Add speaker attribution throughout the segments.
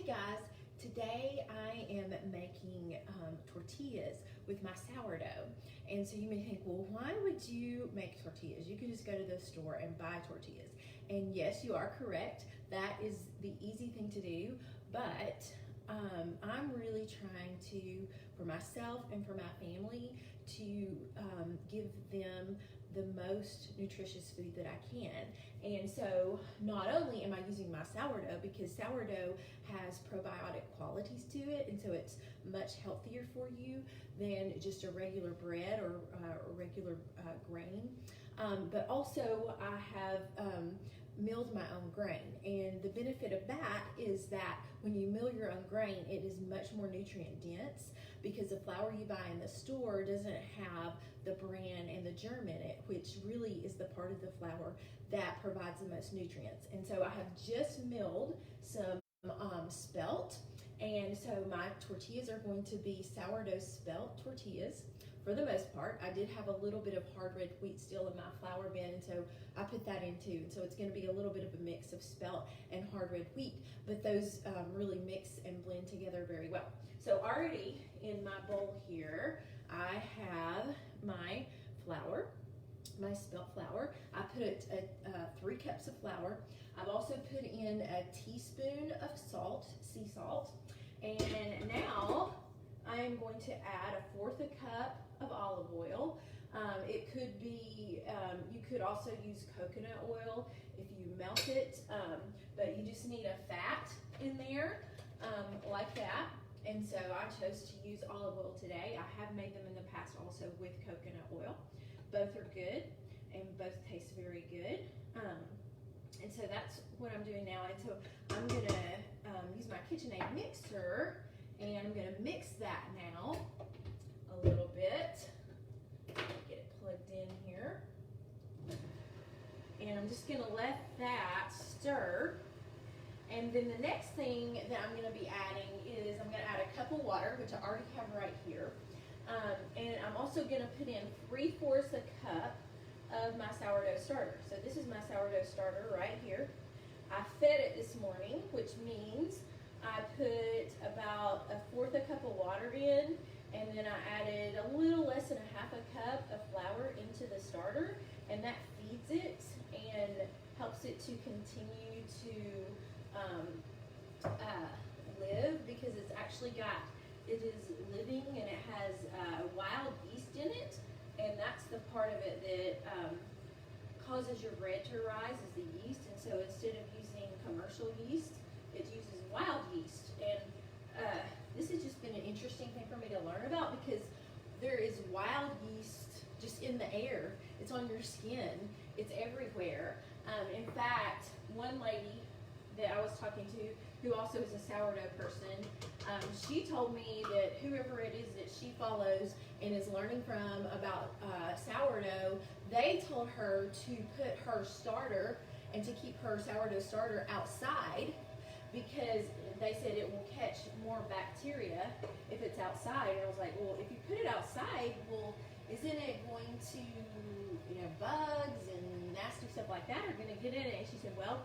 Speaker 1: guys, today I am making tortillas with my sourdough. And so you may think, well, why would you make tortillas? You could just go to the store and buy tortillas. And yes, you are correct. That is the easy thing to do, but I'm really trying to, for myself and for my family, to give them the most nutritious food that I can. And so not only am I using my sourdough, because sourdough has probiotic qualities to it, and so it's much healthier for you than just a regular bread or a regular grain, but also I have milled my own grain. And the benefit of that is that when you mill your own grain, it is much more nutrient dense, because the flour you buy in the store doesn't have the bran and the germ in it, which really is the part of the flour that provides the most nutrients. And so I have just milled some spelt, and so my tortillas are going to be sourdough spelt tortillas for the most part. I did have a little bit of hard red wheat still in my flour bin, and so I put that in too. And so it's going to be a little bit of a mix of spelt and hard red wheat, but those really mix and blend together very well. So already in my bowl here, I have my flour, my spelt flour. I put 3 cups of flour. I've also put in a teaspoon of salt, sea salt, and now I am going to add 1/4 cup of olive oil. It could be, you could also use coconut oil if you melt it, but you just need a fat in there, like that. And so I chose to use olive oil today. I have made them in the past also with coconut oil. Both are good and both taste very good. And so that's what I'm doing now. And so I'm gonna use my KitchenAid mixer, and I'm gonna mix that now a little bit. Get it plugged in here. And I'm just gonna let that stir. And then the next thing that I'm gonna be adding is I'm gonna add a cup of water, which I already have right here. And I'm also gonna put in 3/4 a cup of my sourdough starter. So this is my sourdough starter right here. I fed it this morning, which means I put about 1/4 cup of water in, and then I added a little less than 1/2 cup of flour into the starter, and that feeds it and helps it to continue to live, because it's actually it is living, and it has wild yeast in it, and that's the part of it that causes your bread to rise, is the yeast. And so instead of using commercial yeast, it uses wild yeast. And this has just been an interesting thing for me to learn about, because there is wild yeast just in the air. It's on your skin. It's everywhere. In fact, one lady that I was talking to, who also is a sourdough person, she told me that whoever it is that she follows and is learning from about sourdough, they told her to put her starter and to keep her sourdough starter outside, because they said it will catch more bacteria if it's outside. And I was like, well, if you put it outside, well, isn't it going to, bugs and nasty stuff like that are going to get in it? And she said, well,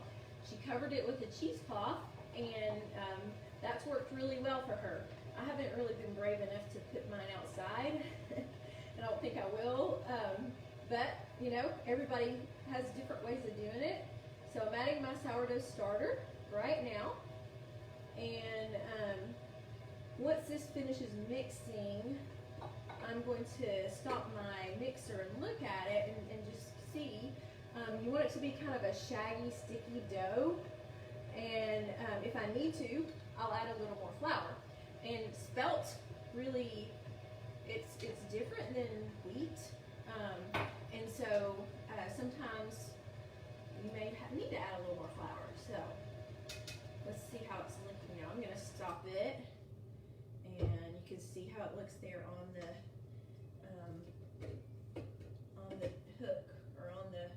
Speaker 1: she covered it with a cheesecloth, and that's worked really well for her. I haven't really been brave enough to put mine outside, and I don't think I will, but everybody has different ways of doing it. So I'm adding my sourdough starter right now, and once this finishes mixing, I'm going to stop my mixer and look at it and just see. You want it to be kind of a shaggy, sticky dough, and if I need to, I'll add a little more flour. And spelt, really, it's different than wheat, and so sometimes you may need to add a little more flour. So let's see how it's looking now. I'm going to stop it, and you can see how it looks there on the hook, or on the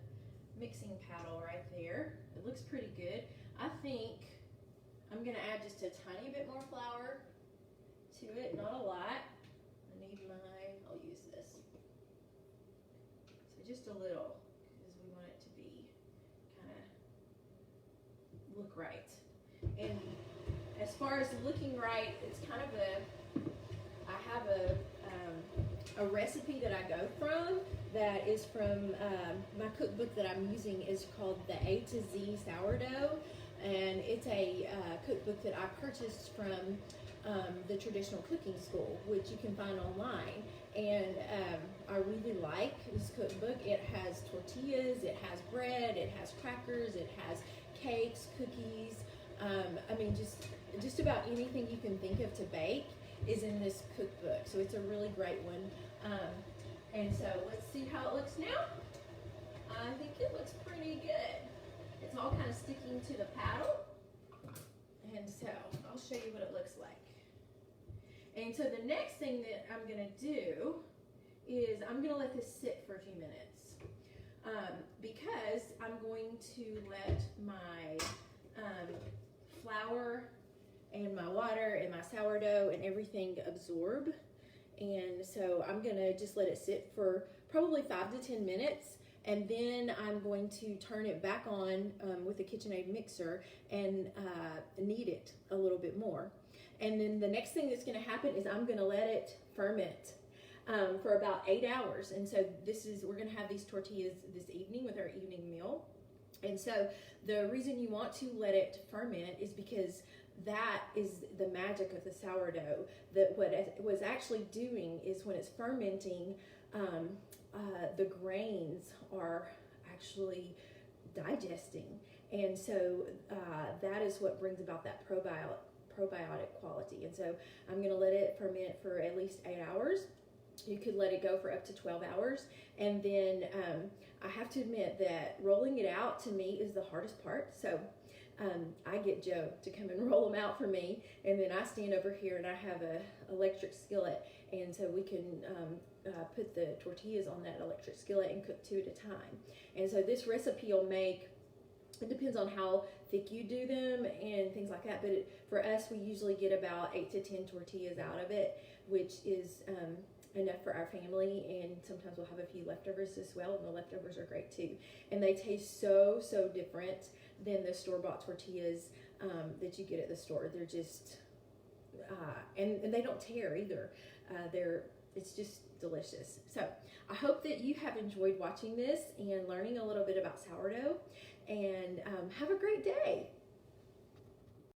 Speaker 1: mixing paddle right there. It looks pretty good. I think I'm going to add just a tiny bit more flour to it, not a lot. I'll use this. So just a little, because we want it to be kind of look right. And as far as looking right, it's kind of I have a recipe that I go from that is from my cookbook that I'm using is called the A to Z Sourdough, and it's a cookbook that I purchased from the Traditional Cooking School, which you can find online. And I really like this cookbook. It has tortillas, it has bread, it has crackers, it has cakes, cookies. I mean, just about anything you can think of to bake is in this cookbook. So it's a really great one. And so let's see how it looks now. I think it looks pretty good. It's all kind of sticking to the paddle. And so I'll show you what it looks like. And so the next thing that I'm gonna do is I'm gonna let this sit for a few minutes because I'm going to let my flour and my water and my sourdough and everything absorb. And so I'm gonna just let it sit for probably 5 to 10 minutes, and then I'm going to turn it back on with the KitchenAid mixer and knead it a little bit more. And then the next thing that's gonna happen is I'm gonna let it ferment for about 8 hours. And so we're gonna have these tortillas this evening with our evening meal. And so the reason you want to let it ferment is because that is the magic of the sourdough. That what it was actually doing is when it's fermenting, the grains are actually digesting. And so that is what brings about that probiotic quality. And so I'm going to let it ferment for at least 8 hours. You could let it go for up to 12 hours. And then I have to admit that rolling it out to me is the hardest part. So I get Joe to come and roll them out for me, and then I stand over here and I have a electric skillet, and so we can put the tortillas on that electric skillet and cook 2 at a time. And so this recipe will make, it depends on how thick you do them and things like that, but for us we usually get about 8 to 10 tortillas out of it, which is enough for our family, and sometimes we'll have a few leftovers as well, and the leftovers are great too. And they taste so different than the store-bought tortillas that you get at the store. They're just and they don't tear either. It's just delicious. So I hope that you have enjoyed watching this and learning a little bit about sourdough, and have a great day.